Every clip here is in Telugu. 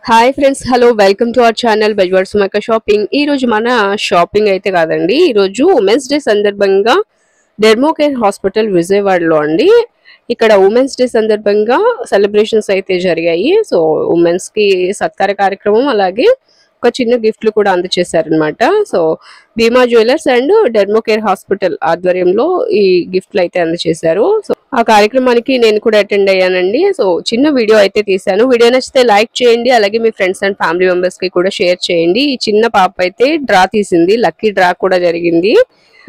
Hi friends, hello, welcome to our channel Bezawada Sumakka shopping. ఈ రోజు మన షాపింగ్ అయితే కాదండి, ఈ రోజు ఉమెన్స్ డే సందర్భంగా డెర్మోకేర్ హాస్పిటల్ విజయవాడలో అండి. ఇక్కడ ఉమెన్స్ డే సందర్భంగా సెలబ్రేషన్స్ అయితే జరిగాయి. సో ఉమెన్స్ కి సత్కార కార్యక్రమం, అలాగే ఒక చిన్న గిఫ్ట్లు కూడా అందజేశారనమాట. So Bhima jewellers and Dermocare hospital ఆధ్వర్యంలో ఈ గిఫ్ట్లు అయితే అందజేశారు. సో ఆ కార్యక్రమానికి నేను కూడా అటెండ్ అయ్యానండి. సో చిన్న వీడియో అయితే తీశాను. వీడియో నచ్చితే లైక్ చేయండి, అలాగే మీ ఫ్రెండ్స్ అండ్ ఫ్యామిలీ మెంబర్స్ కి కూడా షేర్ చేయండి. ఈ చిన్న పాప అయితే డ్రా తీసింది, లక్కీ డ్రా కూడా జరిగింది.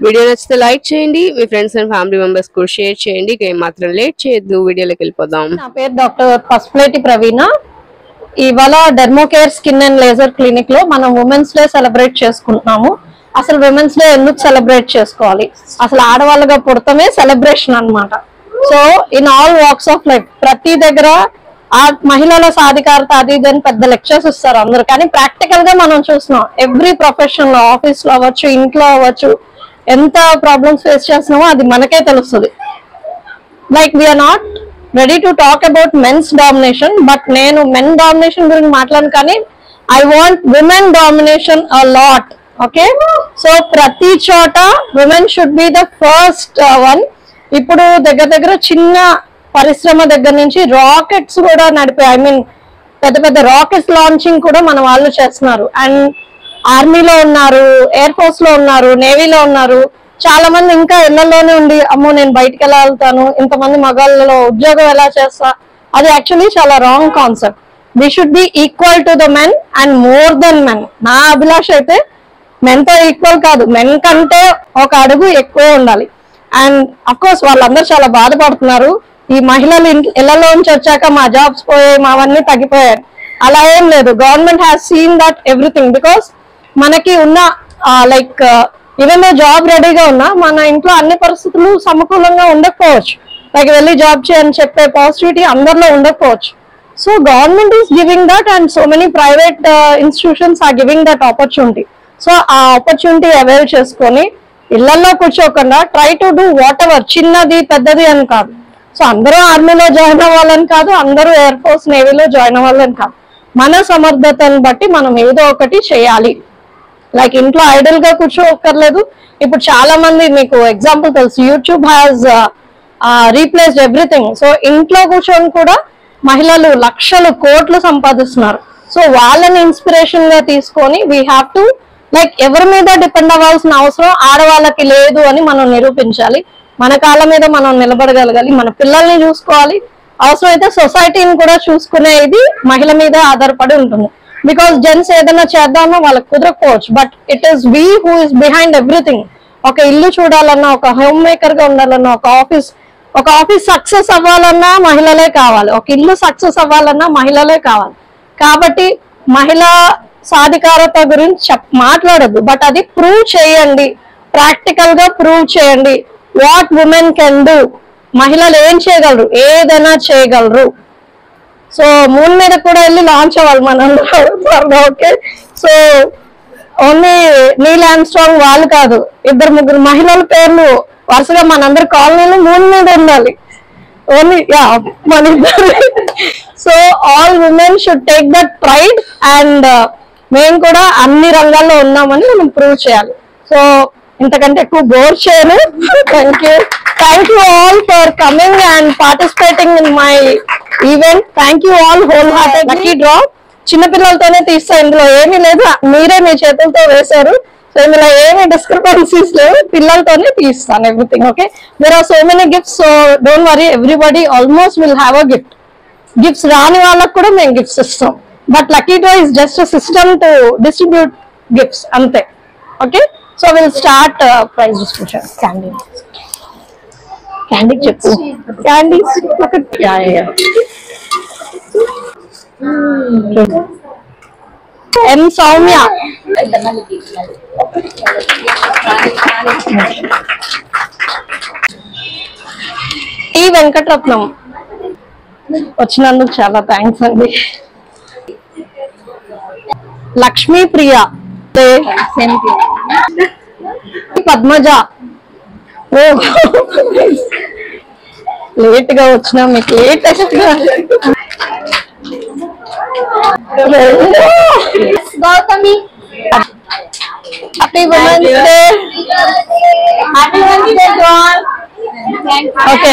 వీడియో నచ్చితే లైక్ చేయండి, మీ ఫ్రెండ్స్ అండ్ ఫ్యామిలీ మెంబర్స్ కూడా షేర్ చేయండి. ఏం మాత్రం లేట్ చేయొద్దు, వీడియోలోకి వెళ్ళిపోదాం. నా పేరు డాక్టర్ పసుపులేటి ప్రవీణ. ఇవాళ డెర్మోకేర్ స్కిన్ అండ్ లేజర్ క్లినిక్ లో మనం ఉమెన్స్ డే సెలబ్రేట్ చేసుకుంటున్నాము. అసలు ఉమెన్స్ డే ఎందుకు సెలబ్రేట్ చేసుకోవాలి, అసలు ఆడవాళ్ళగా పుడతమే సెలబ్రేషన్ అన్నమాట. So in all walks of life ప్రతి దగ్గర ఆ మహిళల సాధికారత అది ఇదని పెద్ద లెక్చర్స్ ఇస్తారు అందరు, కానీ ప్రాక్టికల్ గా మనం చూస్తున్నాం ఎవ్రీ ప్రొఫెషన్ లో, ఆఫీస్ లో అవ్వచ్చు, ఇంట్లో అవ్వచ్చు, ఎంత ప్రాబ్లమ్స్ ఫేస్ చేస్తున్నామో అది మనకే తెలుస్తుంది. Like we're not ready to talk about men's domination, but నేను మెన్ డామినేషన్ గురించి మాట్లాడను, కానీ I want women domination a lot. Okay, so ప్రతి చోట women should be the first one. ఇప్పుడు దగ్గర దగ్గర చిన్న పరిశ్రమ దగ్గర నుంచి రాకెట్స్ కూడా నడిపే, ఐ మీన్ పెద్ద పెద్ద రాకెట్స్ లాంచింగ్ కూడా మన వాళ్ళు చేస్తున్నారు. అండ్ ఆర్మీలో ఉన్నారు, ఎయిర్ ఫోర్స్ లో ఉన్నారు, నేవీలో ఉన్నారు. చాలా మంది ఇంకా ఇళ్లలోనే ఉండి అమ్మో నేను బయటకు ఎలా వెళ్తాను, ఇంతమంది మగాళ్ళలో ఉద్యోగం ఎలా చేస్తా, అది యాక్చువల్లీ చాలా wrong concept. We should be equal to the men and more than men. నా అభిలాష అయితే మెన్ తో ఈక్వల్ కాదు, మెన్ కంటే ఒక అడుగు ఎక్కువ ఉండాలి. అండ్ అఫ్ కోర్స్ వాళ్ళందరూ చాలా బాధపడుతున్నారు, ఈ మహిళలు ఇళ్లలోంచి వచ్చాక మా జాబ్స్ పోయాయి, మావన్నీ తగ్గిపోయాయి. అలా ఏం లేదు. Government has seen that everything. Because మనకి ఉన్న లైక్ ఈవెన్ జాబ్ రెడీగా ఉన్నా మన ఇంట్లో అన్ని పరిస్థితులు సమకూలంగా ఉండకపోవచ్చు. లైక్ వెళ్ళి జాబ్ చేయని చెప్పే పాజిటివిటీ అందరిలో ఉండకపోవచ్చు. So government is giving that and so many private institutions are giving that opportunity. So ఆ ఆపర్చునిటీ అవైల్ చేసుకొని ఇళ్లలో కూర్చోకుండా try to do whatever, చిన్నది పెద్దది అని కాదు. సో అందరూ ఆర్మీలో జాయిన్ అవ్వాలని కాదు, అందరూ ఎయిర్ ఫోర్స్ నేవీలో జాయిన్ అవ్వాలని కాదు. మన సమర్థతను బట్టి మనం ఏదో ఒకటి చేయాలి. లైక్ ఇంట్లో ఐడల్ గా కూర్చోక్కర్లేదు. ఇప్పుడు చాలా మంది, మీకు ఎగ్జాంపుల్ తెలుసు, YouTube has replaced everything. So ఇంట్లో కూర్చొని కూడా మహిళలు లక్షలు కోట్లు సంపాదిస్తున్నారు. సో వాళ్ళని ఇన్స్పిరేషన్ గా తీసుకొని వీ హ్యావ్ టు లైక్ ఎవరి మీద డిపెండ్ అవ్వాల్సిన అవసరం ఆడవాళ్ళకి లేదు అని మనం నిరూపించాలి. మన కాళ్ళ మీద మనం నిలబడగలగాలి, మన పిల్లల్ని చూసుకోవాలి, అవసరమైతే సొసైటీని కూడా చూసుకునేది మహిళ మీద ఆధారపడి ఉంటుంది. బికాస్ జెంట్స్ ఏదైనా చేద్దామో వాళ్ళకి కుదరకపోవచ్చు, but it is we who is behind everything. ఒక ఇల్లు చూడాలన్నా, ఒక హోమ్ మేకర్ గా ఉండాలన్నా, ఒక ఆఫీస్ సక్సెస్ అవ్వాలన్నా మహిళలే కావాలి, ఒక ఇల్లు సక్సెస్ అవ్వాలన్నా మహిళలే కావాలి. కాబట్టి మహిళా సాధికారత గురించి మాట్లాడద్దు, బట్ అది ప్రూవ్ చేయండి, ప్రాక్టికల్ గా ప్రూవ్ చేయండి. వాట్ ఉమెన్ కెన్ డూ, మహిళలు ఏం చేయగలరు, ఏదైనా చేయగలరు. సో మూన్ మీద కూడా వెళ్ళి లాంచ్ అవ్వాలి మనందరూ. Okay, so only Neel Armstrong వాళ్ళు కాదు, 2-3 మహిళల పేర్లు వరుసగా మనందరి కాలనీలో మూన్ మీద ఉండాలి. ఓన్లీ మన ఇద్దరు. So all women should take that pride and మేము కూడా అన్ని రంగాల్లో ఉన్నామని మనం ప్రూవ్ చేయాలి. సో ఇంతకంటే ఎక్కువ బోర్ చేయను. Thank you all for coming and participating in my event. Thank you all wholehearted. Lucky draw చిన్నపిల్లలతోనే తీస్తా, ఇందులో ఏమీ లేదు, మీరే మీ చేతులతో వేశారు. సో ఇందులో ఏమీ డిస్క్రిపెన్సీస్ లేవు, పిల్లలతోనే తీస్తాను everything. Okay, there are so many gifts, so don't worry, everybody almost will have a gift. Gifts రాని వాళ్ళకు కూడా మేము గిఫ్ట్స్ ఇస్తాం, but lucky draw is just a system to distribute gifts అంతే. Okay, so will start prize distribution. Candy చెప్పు, candies M Soumya, T Venkataratnam. వచ్చినందుకు చాలా థ్యాంక్స్ అండి. లక్ష్మీ ప్రియ, పద్మజ. లేట్ గా వచ్చినా మీకు latest Gautami happy women's day. Happy women's day to all. Okay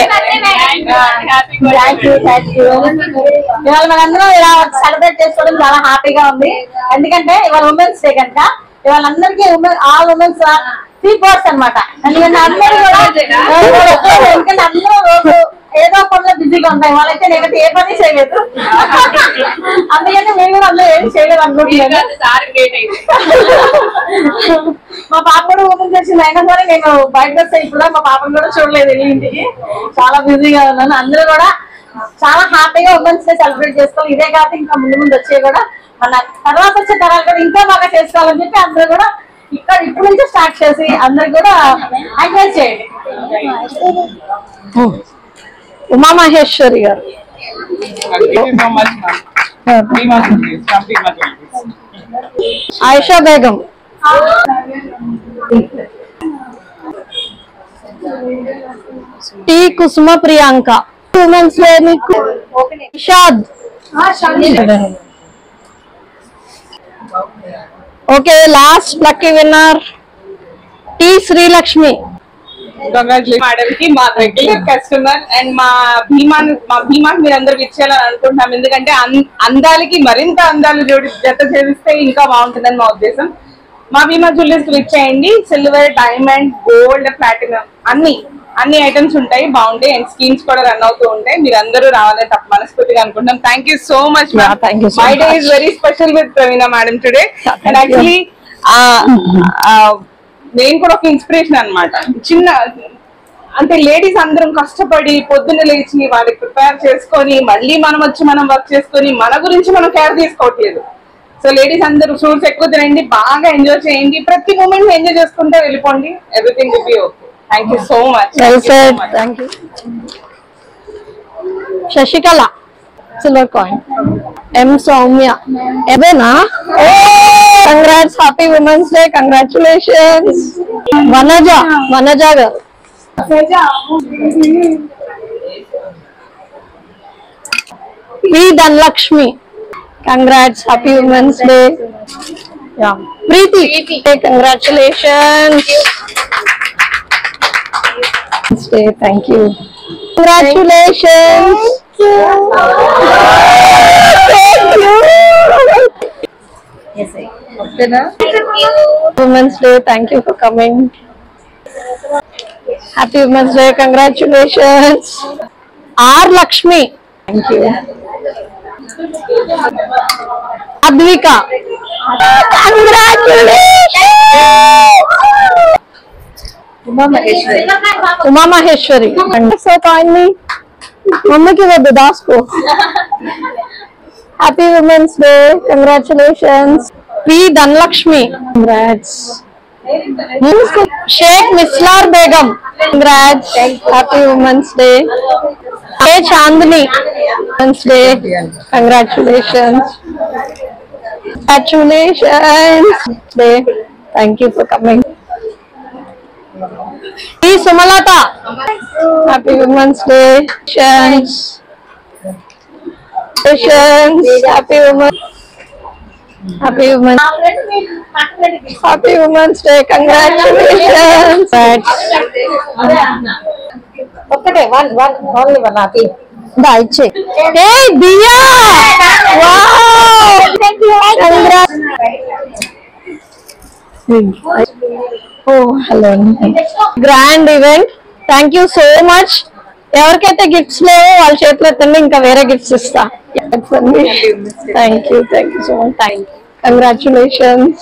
ఇవాళ మనందరం ఇలా సెలబ్రేట్ చేసుకోవడం చాలా హ్యాపీగా ఉంది. ఎందుకంటే ఇవాళ ఉమెన్స్ డే కనుక ఇవాళ అందరికీ ఆల్ ఉమెన్స్ 3 parts అన్నమాట. ఎందుకంటే అందరూ కూడా ఎందుకంటే అందరూ రోజు ఏదో పనులు బిజీగా ఉంటాయి. వాళ్ళైతే నేనైతే ఏ పని చేయలేదు. అందుకని మేము కూడా అందరూ ఏం చేయలేదు అనుకుంటున్నాను. మా పాప కూడా ఓపెన్ చేసింది. అయినా సరే నేను బయటకు వస్తే ఇప్పుడు మా పాపను కూడా చూడలేదు వెళ్ళి ఇంటికి. చాలా బిజీగా ఉన్నాను. అందరూ కూడా చాలా హ్యాపీగా ఉమెన్స్ డే సెలబ్రేట్ చేసుకోవాలి. ఇదే కాదు ఇంకా ముందు ముందు వచ్చే కూడా మన తర్వాత వచ్చే తరాలు కూడా ఇంకా బాగా చేసుకోవాలని చెప్పి అందరూ కూడా ఇప్పుడు నుంచి స్టార్ట్ చేసి అందరికి కూడా ఎంకరేజ్ చేయండి. Umamaheswari garu. Ayesha Begum. T Kusuma Priyanka. Women's day మీకు Ishad. Okay last lucky winner T Sreelakshmi. Congratulation madam కి, మా రెగ్యులర్ కస్టమర్ అండ్ మా భీమాకి మీరు అందరు ఇచ్చేయాలని అనుకుంటున్నాం. ఎందుకంటే అందాలకి మరింత అందాలు జత చేస్తే ఇంకా బాగుంటుందని మా ఉద్దేశం. మా భీమా జ్యువెలర్స్ కి ఇచ్చేయండి. సిల్వర్, డైమండ్, గోల్డ్, ప్లాటినం అన్ని ఐటమ్స్ ఉంటాయి, బాగుంటాయి. అండ్ స్కీమ్స్ కూడా రన్ అవుతూ ఉంటాయి. మీరు అందరూ రావాలని తప్ప మనస్ఫూర్తిగా అనుకుంటున్నాం. Thank you so much. My day is very special with Praveena madam today. And actually నేను కూడా ఒక ఇన్స్పిరేషన్ అన్నమాట. చిన్న అంటే లేడీస్ అందరం కష్టపడి పొద్దున్న లేచి వాళ్ళకి ప్రిపేర్ చేసుకొని మళ్ళీ మనం వచ్చి మనం వర్క్ చేసుకొని మన గురించి మనం కేర్ తీసుకోవట్లేదు. సో లేడీస్ అందరూ ఫ్రూట్స్ ఎక్కువ తినండి, బాగా ఎంజాయ్ చేయండి, ప్రతి మూమెంట్ ఎంజాయ్ చేసుకుంటూ వెళ్ళిపోండి. Everything will be okay. Thank you so much. Thank you. Sasikala silver coin. M Soumya. ఎవేనా? Congrats, happy women's day, congratulations. Vanaja garu. P Dhanalakshmi. Congrats, happy women's day. Preethi. Congratulations. Thank you. Congratulations. Thank you. Yes, Women's Day. Thank you for coming. Happy Women's Day. Congratulations. R. Lakshmi. Thank you. Advika. Congratulations. Uma Maheshwari. So kindly mummy की वो दास को happy women's day, congratulations. P Dhanalakshmi. Congrats. Sheikh Mislar Begum. Congrats, happy women's day. A Chandni. Women's day, congratulations. Congratulations day. Thank you for coming. Hey, Sumalata. Happy Women's Day. Happy Women's Day. Congratulations. Okay, only one happy. Daiche. Hey, Diya. Wow. Thank you. Congrats. Oh, hello. Grand event. Thank you so much. ఎవరికైతే గిఫ్ట్స్ లేవో వాళ్ళ చేతిలో ఎత్తండి, ఇంకా వేరే గిఫ్ట్స్ ఇస్తా. Thank you so much. Congratulations.